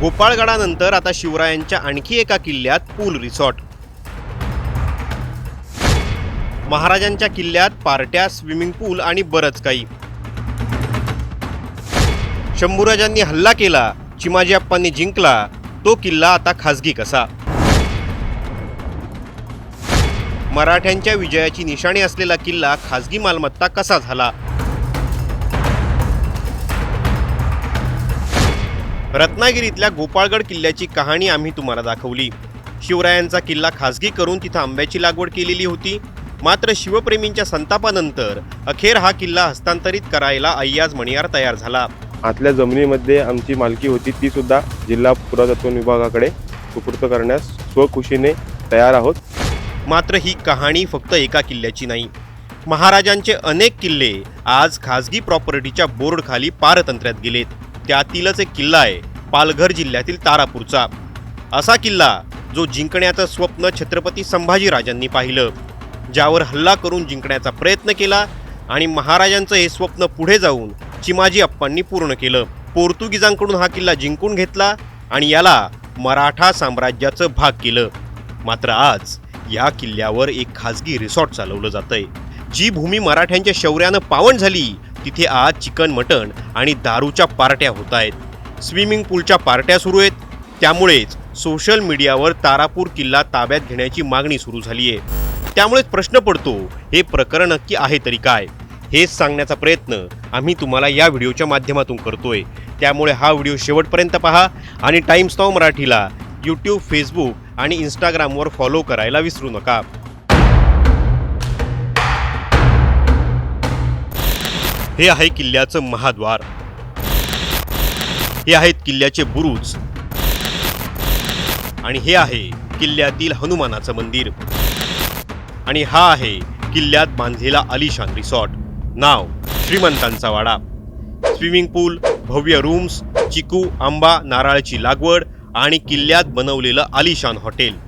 गोपाळगडानंतर आता शिवरायांच्या आणखी एका किल्ल्यात पूल रिसॉर्ट. महाराजांच्या किल्ल्यात पार्ट्या, स्विमिंग पूल आणि बरंच काही. शंभूराजांनी हल्ला केला, चिमाजी अप्पांनी जिंकला, तो किल्ला आता खासगी कसा? मराठ्यांच्या विजयाची निशाणी असलेला किल्ला खासगी मालमत्ता कसा झाला? रत्नागिरीतल्या गोपाळगड किल्ल्याची कहाणी आम्ही तुम्हाला दाखवली. शिवरायांचा किल्ला खासगी करून तिथं आंब्याची लागवड केलेली होती. मात्र शिवप्रेमींच्या संतापानंतर अखेर हा किल्ला हस्तांतरित करायला अय्याज मणियार तयार झाला. आतल्या जमिनीमध्ये आमची मालकी होती ती सुद्धा जिल्हा पुरातत्व विभागाकडे सुपूर्द करण्यास स्वखुशीने तयार आहोत. मात्र ही कहाणी फक्त एका किल्ल्याची नाही. महाराजांचे अनेक किल्ले आज खासगी प्रॉपर्टीच्या बोर्डखाली पारतंत्र्यात गेलेत. त्यातीलच एक किल्ला आहे पालघर जिल्ह्यातील तारापूरचा. असा किल्ला जो जिंकण्याचं स्वप्न छत्रपती संभाजीराजांनी पाहिलं, ज्यावर हल्ला करून जिंकण्याचा प्रयत्न केला आणि महाराजांचं हे स्वप्न पुढे जाऊन चिमाजी अप्पांनी पूर्ण केलं. पोर्तुगीजांकडून हा किल्ला जिंकून घेतला आणि याला मराठा साम्राज्याचं भाग केलं. मात्र आज या किल्ल्यावर एक खासगी रिसॉर्ट चालवलं जातंय. जी भूमी मराठ्यांच्या शौर्यानं पावन झाली तिथे आज चिकन, मटण आणि दारूच्या पार्ट्या होत आहेत. स्विमिंग पूलच्या पार्ट्या सुरू आहेत. त्यामुळेच सोशल मीडियावर तारापूर किल्ला ताब्यात घेण्याची मागणी सुरू झाली आहे. त्यामुळेच प्रश्न पडतो, हे प्रकरण नक्की आहे तरी काय? हेच सांगण्याचा प्रयत्न आम्ही तुम्हाला या व्हिडिओच्या माध्यमातून करतोय. त्यामुळे हा व्हिडिओ शेवटपर्यंत पहा आणि टाइम्स नाऊ मराठीला यूट्यूब, फेसबुक आणि इंस्टाग्रामवर फॉलो करायला विसरू नका. हे आहे किल्ल्याचं महाद्वार. हे आहेत किल्ल्याचे बुरुज आणि हे आहे किल्ल्यातील हनुमानाचं मंदिर आणि हा आहे किल्ल्यात बांधलेला आलिशान रिसॉर्ट. नाव श्रीमंतांचा वाडा. स्विमिंग पूल, भव्य रूम्स, चिकू, आंबा, नारळाची लागवड आणि किल्ल्यात बनवलेलं आलिशान हॉटेल.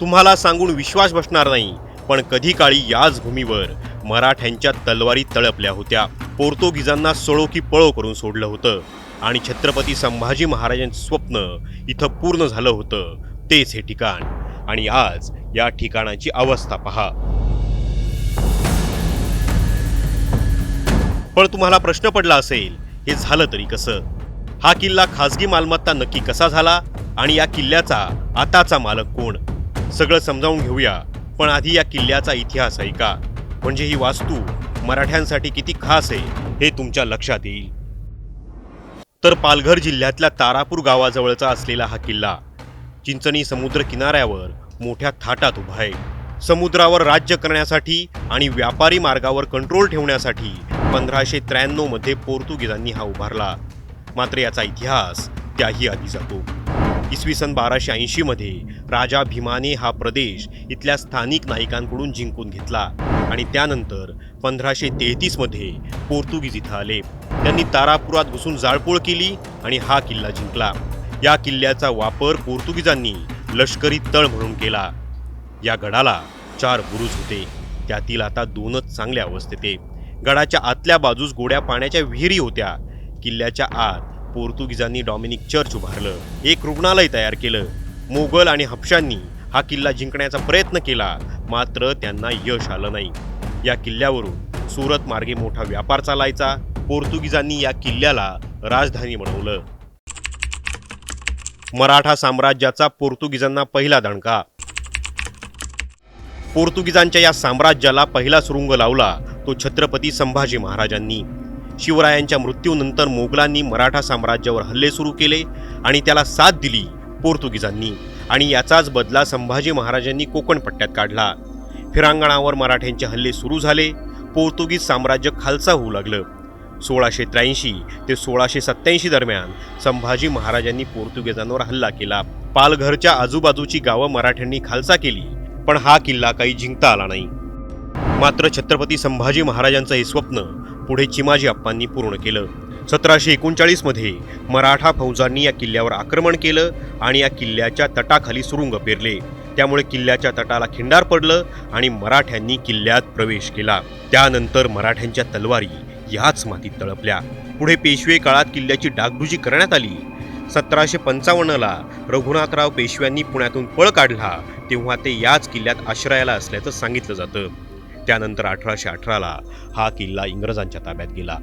तुम्हाला सांगून विश्वास बसणार नाही, पण कधी काळी याच भूमीवर मराठ्यांच्या तलवारी तळपल्या होत्या. पोर्तुगीजांना सळो की पळो करून सोडलं होतं आणि छत्रपती संभाजी महाराजांचं स्वप्न इथं पूर्ण झालं होतं. तेच हे ठिकाण आणि आज या ठिकाणाची अवस्था पहा. पण तुम्हाला प्रश्न पडला असेल, हे झालं तरी कसं? हा किल्ला खासगी मालमत्ता नक्की कसा झाला आणि या किल्ल्याचा आताचा मालक कोण? सगळं समजावून घेऊया. पण आधी या किल्ल्याचा इतिहास ऐका, म्हणजे ही वास्तू मराठ्यांसाठी किती खास आहे हे तुमच्या लक्षात येईल. तर पालघर जिल्ह्यातल्या तारापूर गावाजवळचा असलेला हा किल्ला चिंचणी समुद्र किनाऱ्यावर मोठ्या थाटात उभा आहे. समुद्रावर राज्य करण्यासाठी आणि व्यापारी मार्गावर कंट्रोल ठेवण्यासाठी 1593 मध्ये पोर्तुगीजांनी हा उभारला. मात्र याचा इतिहास त्याही आधी जातो. इसवी सन 1280 मध्ये राजा भीमाने हा प्रदेश इथल्या स्थानिक नायकांकडून जिंकून घेतला आणि त्यानंतर 1533 मध्ये पोर्तुगीज इथं आले. त्यांनी तारापुरात घुसून जाळपोळ केली आणि हा किल्ला जिंकला. या किल्ल्याचा वापर पोर्तुगीजांनी लष्करी तळ म्हणून केला. या गडाला 4 बुरुज होते, त्यातील आता 2च चांगल्या अवस्थेत आहे. गडाच्या आतल्या बाजूस गोड्या पाण्याच्या विहिरी होत्या. किल्ल्याच्या आत पोर्तुगीजांनी डॉमिनिक चर्च उभारलं, एक रुग्णालय तयार केलं. मोगल आणि हबशांनी हा किल्ला जिंकण्याचा प्रयत्न केला, मात्र त्यांना यश आलं नाही. या किल्ल्यावरून सुरत मार्गे मोठा व्यापार चालायचा. पोर्तुगीजांनी या किल्ल्याला राजधानी बनवलं. मराठा साम्राज्याचा पोर्तुगीजांना पहिला दणका. पोर्तुगीजांच्या या साम्राज्याला पहिला सुरुंग लावला तो छत्रपती संभाजी महाराजांनी. शिवरायांच्या मृत्यूनंतर मोगलांनी मराठा साम्राज्यावर हल्ले सुरू केले आणि त्याला साथ दिली पोर्तुगीजांनी आणि याचाच बदला संभाजी महाराजांनी कोकण पट्ट्यात काढला. फिरांगणावर मराठ्यांचे हल्ले सुरू झाले. पोर्तुगीज साम्राज्य खालसा होऊ लागलं. 1683 ते 1687 दरम्यान संभाजी महाराजांनी पोर्तुगीजांवर हल्ला केला. पालघरच्या आजूबाजूची गावं मराठ्यांनी खालसा केली, पण हा किल्ला काही जिंकता आला नाही. मात्र छत्रपती संभाजी महाराजांचं हे स्वप्न पुढे चिमाजी अप्पांनी पूर्ण केलं. 1739 मध्ये मराठा फौजांनी या किल्ल्यावर आक्रमण केलं आणि या किल्ल्याच्या तटाखाली सुरुंग पेरले. त्यामुळे किल्ल्याच्या तटाला खिंडार पडलं आणि मराठ्यांनी किल्ल्यात प्रवेश केला. त्यानंतर मराठ्यांच्या तलवारी याच मातीत तळपल्या. पुढे पेशवे काळात किल्ल्याची डागडुजी करण्यात आली. 1755ला रघुनाथराव पेशव्यांनी पुण्यातून पळ काढला तेव्हा ते याच किल्ल्यात आश्रयाला असल्याचं सांगितलं जातं. त्यानंतर 1818ला हा किल्ला इंग्रजांच्या ताब्यात गेला.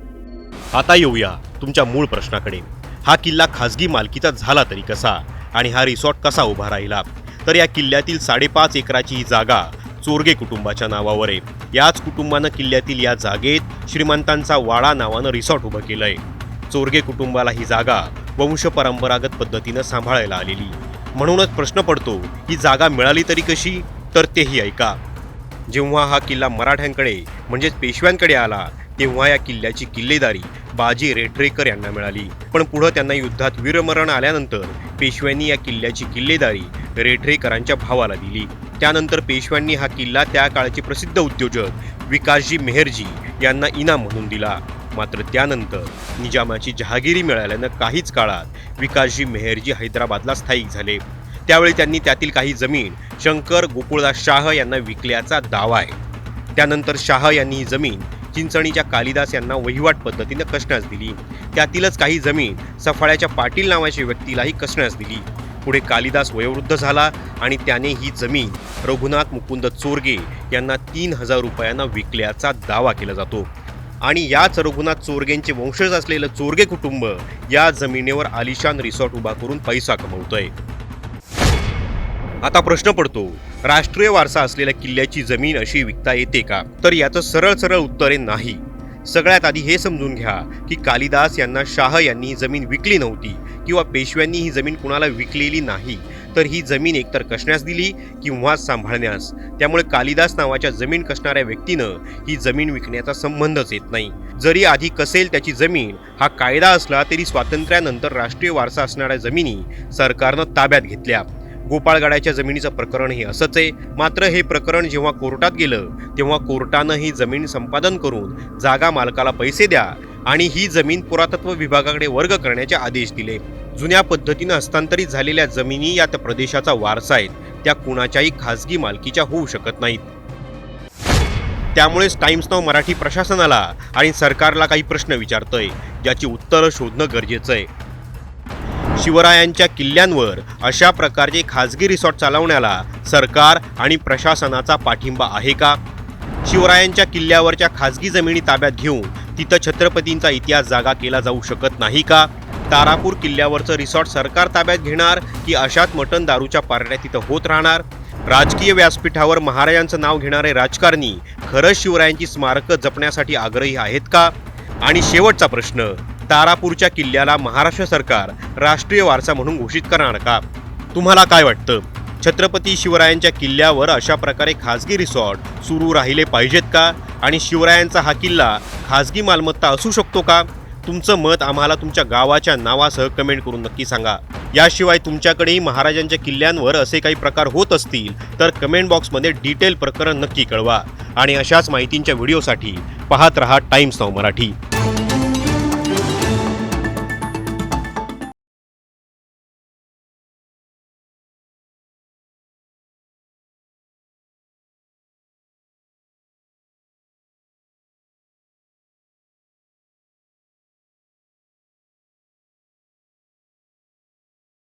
आता येऊया तुमच्या मूळ प्रश्नाकडे. हा किल्ला खाजगी मालकीचा झाला तरी कसा आणि हा रिसॉर्ट कसा उभा राहिला? तर या किल्ल्यातील 5.5 एकराची ही जागा चोरगे कुटुंबाच्या नावावर आहे. याच कुटुंबानं किल्ल्यातील या जागेत श्रीमंतांचा वाडा नावानं रिसॉर्ट उभं केलंय. चोरगे कुटुंबाला ही जागा वंशपरंपरागत पद्धतीनं सांभाळायला आलेली. म्हणूनच प्रश्न पडतो, ही जागा मिळाली तरी कशी? तर तेही ऐका. जेव्हा हा किल्ला मराठ्यांकडे म्हणजेच पेशव्यांकडे आला तेव्हा या किल्ल्याची किल्लेदारी बाजी रेठरेकर यांना मिळाली. पण पुढं त्यांना युद्धात वीरमरण आल्यानंतर पेशव्यांनी या किल्ल्याची किल्लेदारी रेठरेकरांच्या भावाला दिली. त्यानंतर पेशव्यांनी हा किल्ला त्या काळचे प्रसिद्ध उद्योजक विकासजी मेहरजी यांना इनाम म्हणून दिला. मात्र त्यानंतर निजामाची जहागिरी मिळाल्यानं काहीच काळात विकासजी मेहरजी हैदराबादला स्थायिक झाले. त्यावेळी त्यांनी त्यातील काही जमीन शंकर गोकुळदास शाह यांना विकल्याचा दावा आहे. त्यानंतर शाह यांनी ही जमीन चिंचणीच्या कालिदास यांना वहिवाट पद्धतीनं कसण्यास दिली. त्यातीलच काही जमीन सफाळ्याच्या पाटील नावाच्या व्यक्तीलाही कसण्यास दिली. पुढे कालिदास वयोवृद्ध झाला आणि त्याने ही जमीन रघुनाथ मुकुंद चोरगे यांना 3,000 रुपयांना विकल्याचा दावा केला जातो. आणि याच रघुनाथ चोरगेंचे वंशज असलेलं चोरगे कुटुंब या जमिनीवर आलिशान रिसॉर्ट उभा करून पैसा कमवतोय. आता प्रश्न पडतो, राष्ट्रीय वारसा असलेल्या किल्ल्याची जमीन अशी विकता येते का? तर याचं सरळ उत्तर आहे नाही. सगळ्यात आधी हे समजून घ्या की कालिदास यांना शाह यांनी ही जमीन विकली नव्हती किंवा पेशव्यांनी ही जमीन कुणाला विकलेली नाही, तर ही जमीन एकतर कसण्यास दिली किंवा सांभाळण्यास. त्यामुळे कालिदास नावाच्या जमीन कसणाऱ्या व्यक्तीनं ही जमीन विकण्याचा संबंधच येत नाही. जरी आधी कसेल त्याची जमीन हा कायदा असला तरी स्वातंत्र्यानंतर राष्ट्रीय वारसा असणाऱ्या जमिनी सरकारनं ताब्यात घेतल्या. गोपाळगडाच्या जमिनीचं प्रकरण हे असंच आहे. मात्र हे प्रकरण जेव्हा कोर्टात गेलं तेव्हा कोर्टानं ही जमीन संपादन करून जागा मालकाला पैसे द्या आणि ही जमीन पुरातत्व विभागाकडे वर्ग करण्याचे आदेश दिले. जुन्या पद्धतीनं हस्तांतरित झालेल्या जमिनी या त्या प्रदेशाचा वारसा आहेत. त्या कुणाच्याही खासगी मालकीच्या होऊ शकत नाहीत. त्यामुळेच टाइम्स नाव मराठी प्रशासनाला आणि सरकारला काही प्रश्न विचारतंय, ज्याची उत्तरं शोधणं गरजेचं आहे. शिवरायांच्या किल्ल्यांवर अशा प्रकारचे खाजगी रिसॉर्ट चालवण्याला सरकार आणि प्रशासनाचा पाठिंबा आहे का? शिवरायांच्या किल्ल्यावरच्या खाजगी जमिनी ताब्यात घेऊन तिथं छत्रपतींचा इतिहास जागा केला जाऊ शकत नाही का? तारापूर किल्ल्यावरचं रिसॉर्ट सरकार ताब्यात घेणार की अशाच मटण दारूच्या पार्ट्या तिथं होत राहणार? राजकीय व्यासपीठावर महाराजांचं नाव घेणारे राजकारणी खरंच शिवरायांची स्मारकं जपण्यासाठी आग्रही आहेत का? आणि शेवटचा प्रश्न, तारापूरच्या किल्ल्याला महाराष्ट्र सरकार राष्ट्रीय वारसा म्हणून घोषित करणार का? तुम्हाला काय वाटतं? छत्रपती शिवरायांच्या किल्ल्यावर अशा प्रकारे खाजगी रिसॉर्ट सुरू राहिले पाहिजेत का? आणि शिवरायांचा हा किल्ला खाजगी मालमत्ता असू शकतो का? तुमचं मत आम्हाला तुमच्या गावाच्या नावासह कमेंट करून नक्की सांगा. याशिवाय तुमच्याकडेही महाराजांच्या किल्ल्यांवर असे काही प्रकार होत असतील तर कमेंट बॉक्समध्ये डिटेल प्रकरण नक्की कळवा. आणि अशाच माहितींच्या व्हिडिओसाठी पाहत रहा टाइम्स नाव मराठी.